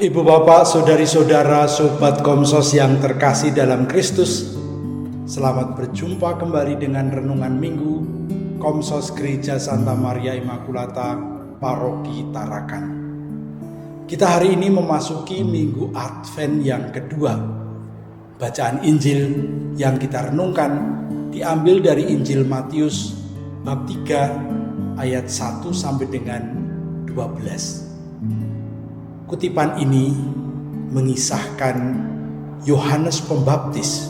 Ibu bapak, saudari-saudara, sobat Komsos yang terkasih dalam Kristus, selamat berjumpa kembali dengan Renungan Minggu Komsos Gereja Santa Maria Immaculata, Paroki Tarakan. Kita hari ini memasuki Minggu Advent yang kedua. Bacaan Injil yang kita renungkan diambil dari Injil Matius bab 3 ayat 1 sampai dengan 12. Kutipan ini mengisahkan Yohanes Pembaptis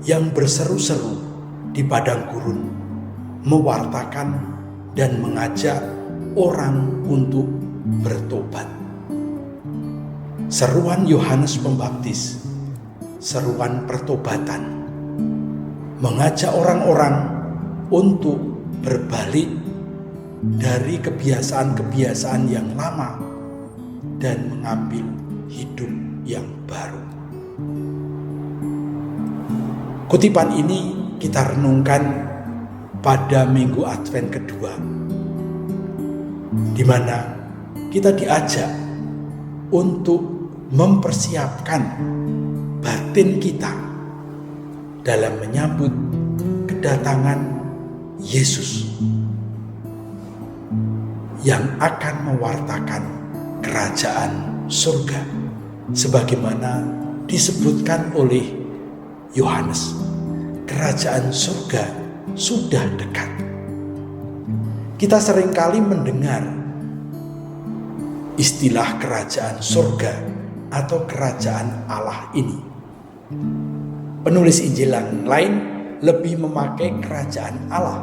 yang berseru-seru di padang gurun, mewartakan dan mengajak orang untuk bertobat. Seruan Yohanes Pembaptis, seruan pertobatan, mengajak orang-orang untuk berbalik dari kebiasaan-kebiasaan yang lama dan mengambil hidup yang baru. Kutipan ini kita renungkan pada Minggu Advent kedua, di mana kita diajak untuk mempersiapkan batin kita dalam menyambut kedatangan Yesus yang akan mewartakan kerajaan surga, sebagaimana disebutkan oleh Yohanes. Kerajaan surga sudah dekat. Kita seringkali mendengar istilah kerajaan surga atau kerajaan Allah ini. Penulis Injil yang lain lebih memakai kerajaan Allah,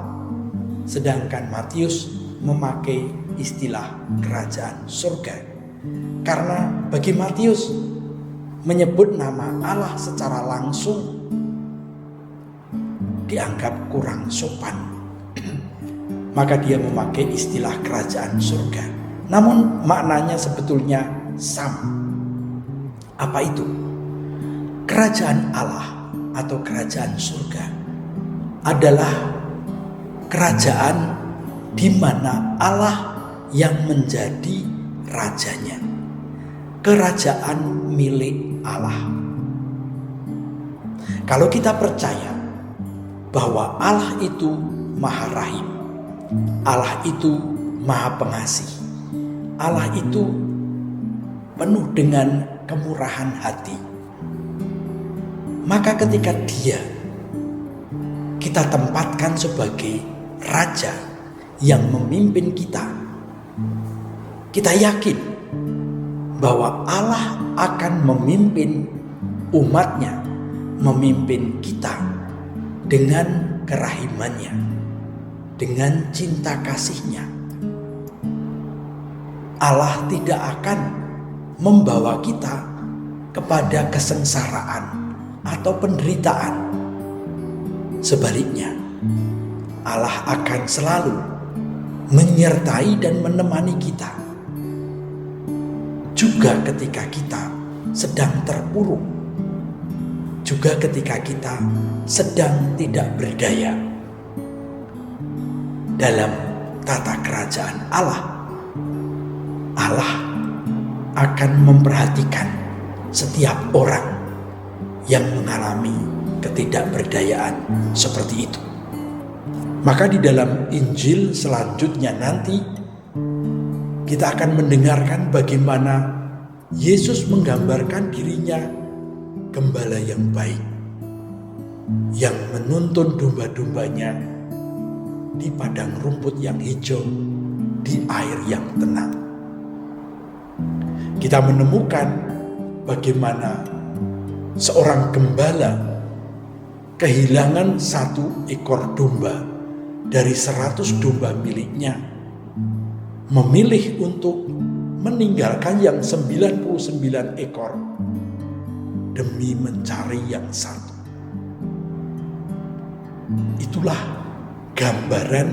sedangkan Matius memakai istilah kerajaan surga. Karena bagi Matius, menyebut nama Allah secara langsung dianggap kurang sopan. Maka dia memakai istilah kerajaan surga. Namun maknanya sebetulnya sama. Apa itu? Kerajaan Allah atau kerajaan surga adalah kerajaan di mana Allah yang menjadi rajanya, kerajaan milik Allah. Kalau kita percaya bahwa Allah itu Maha Rahim, Allah itu Maha Pengasih, Allah itu penuh dengan kemurahan hati, maka ketika kita tempatkan sebagai raja yang memimpin kita yakin bahwa Allah akan memimpin umatnya, memimpin kita dengan kerahimannya, dengan cinta kasihnya. Allah tidak akan membawa kita kepada kesengsaraan atau penderitaan. Sebaliknya, Allah akan selalu menyertai dan menemani kita, juga ketika kita sedang terpuruk, juga ketika kita sedang tidak berdaya. Dalam tata kerajaan Allah, Allah akan memperhatikan setiap orang yang mengalami ketidakberdayaan seperti itu. Maka di dalam Injil selanjutnya nanti kita akan mendengarkan bagaimana Yesus menggambarkan dirinya gembala yang baik, yang menuntun domba-dombanya di padang rumput yang hijau, di air yang tenang. Kita menemukan bagaimana seorang gembala kehilangan satu ekor domba dari 100 domba miliknya, memilih untuk meninggalkan yang 99 ekor demi mencari yang satu. Itulah gambaran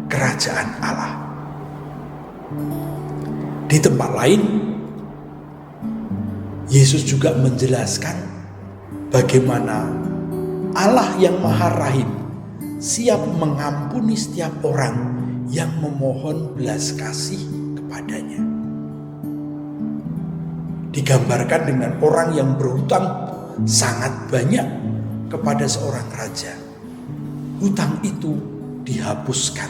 kerajaan Allah. Di tempat lain, Yesus juga menjelaskan bagaimana Allah yang Maha Rahim siap mengampuni setiap orang yang memohon belas kasih kepadanya. digambarkan dengan orang yang berhutang sangat banyak kepada seorang raja. Hutang itu dihapuskan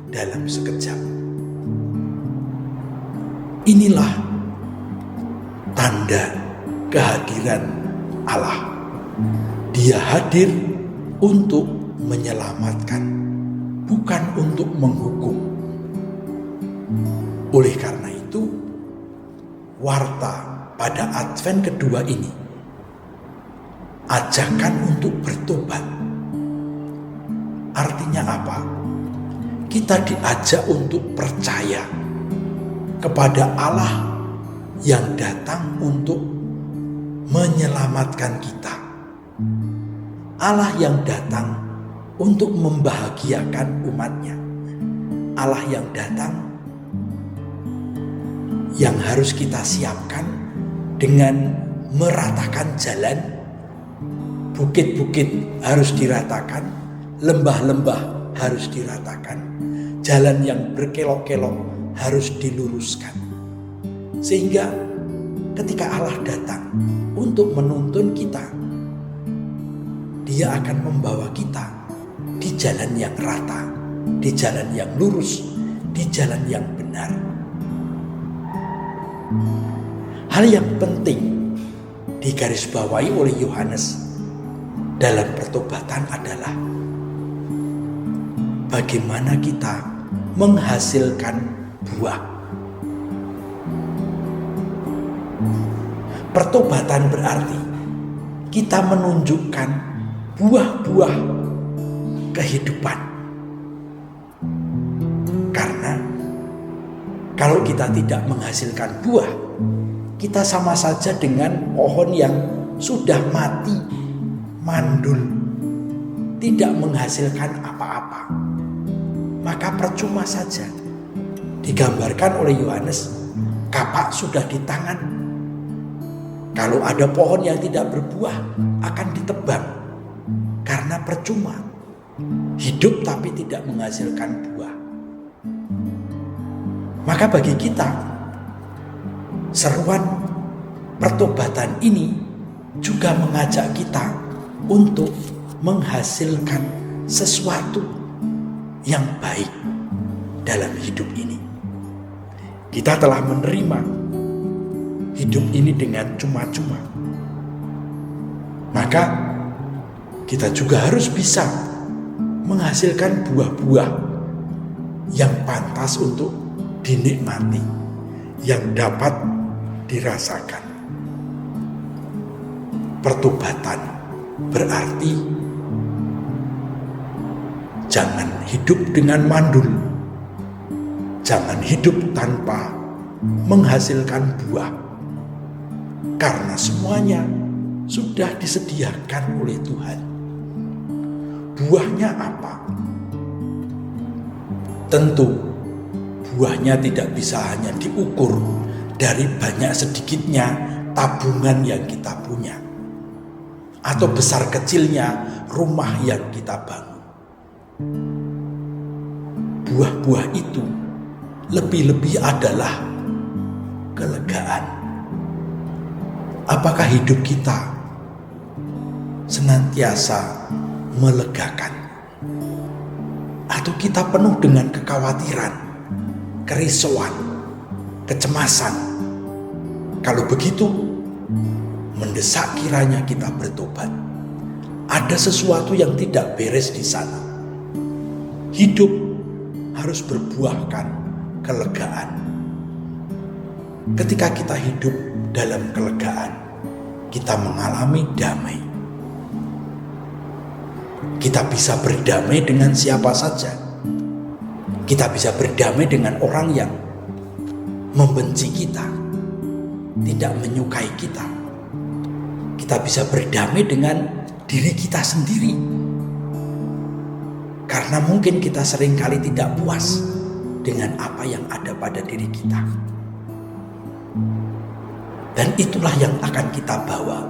dalam sekejap. Inilah tanda kehadiran Allah. Dia hadir untuk menyelamatkan, bukan untuk menghukum. Oleh karena itu, warta pada Advent kedua ini, ajakan untuk bertobat. Artinya apa? Kita diajak untuk percaya kepada Allah yang datang untuk menyelamatkan kita. Allah yang datang untuk membahagiakan umatnya. Allah yang datang yang harus kita siapkan dengan meratakan jalan. Bukit-bukit harus diratakan, lembah-lembah harus diratakan, jalan yang berkelok-kelok harus diluruskan. Sehingga ketika Allah datang untuk menuntun kita, Dia akan membawa kita di jalan yang rata, di jalan yang lurus, di jalan yang benar. Hal yang penting digarisbawahi oleh Yohanes dalam pertobatan adalah bagaimana kita menghasilkan buah. Pertobatan berarti kita menunjukkan buah-buah kehidupan. Karena kalau kita tidak menghasilkan buah, kita sama saja dengan pohon yang sudah mati, mandul, tidak menghasilkan apa-apa. Maka percuma saja. Digambarkan oleh Yohanes, kapak sudah di tangan. Kalau ada pohon yang tidak berbuah, akan ditebang. Karena percuma. Hidup tapi tidak menghasilkan buah. Maka bagi kita, seruan pertobatan ini juga mengajak kita untuk menghasilkan sesuatu yang baik dalam hidup ini. Kita telah menerima hidup ini dengan cuma-cuma. Maka kita juga harus bisa menghasilkan buah-buah yang pantas untuk dinikmati, yang dapat dirasakan. Pertobatan berarti jangan hidup dengan mandul, jangan hidup tanpa menghasilkan buah, karena semuanya sudah disediakan oleh Tuhan. Buahnya apa? Tentu buahnya tidak bisa hanya diukur dari banyak sedikitnya tabungan yang kita punya, atau besar kecilnya rumah yang kita bangun. Buah-buah itu lebih-lebih adalah kelegaan. Apakah hidup kita senantiasa melegakan, atau kita penuh dengan kekhawatiran, kerisauan, kecemasan? Kalau begitu, mendesak kiranya kita bertobat. Ada sesuatu yang tidak beres di sana. Hidup harus berbuahkan kelegaan. Ketika kita hidup dalam kelegaan, kita mengalami damai. Kita bisa berdamai dengan siapa saja. Kita bisa berdamai dengan orang yang membenci kita, tidak menyukai kita. Kita bisa berdamai dengan diri kita sendiri, karena mungkin kita seringkali tidak puas dengan apa yang ada pada diri kita. Dan itulah yang akan kita bawa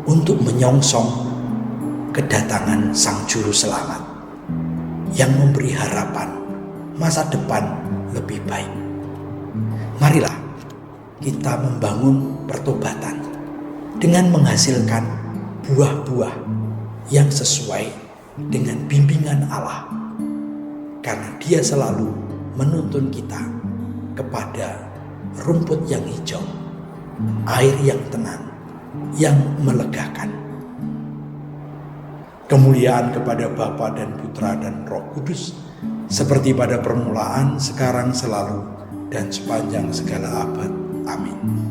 untuk menyongsong kedatangan Sang Juru Selamat yang memberi harapan masa depan lebih baik. Marilah kita membangun pertobatan dengan menghasilkan buah-buah yang sesuai dengan bimbingan Allah. Karena Dia selalu menuntun kita kepada rumput yang hijau, air yang tenang, yang melegakan. Kemuliaan kepada Bapa dan Putra dan Roh Kudus, seperti pada permulaan, sekarang, selalu, dan sepanjang segala abad. Amin.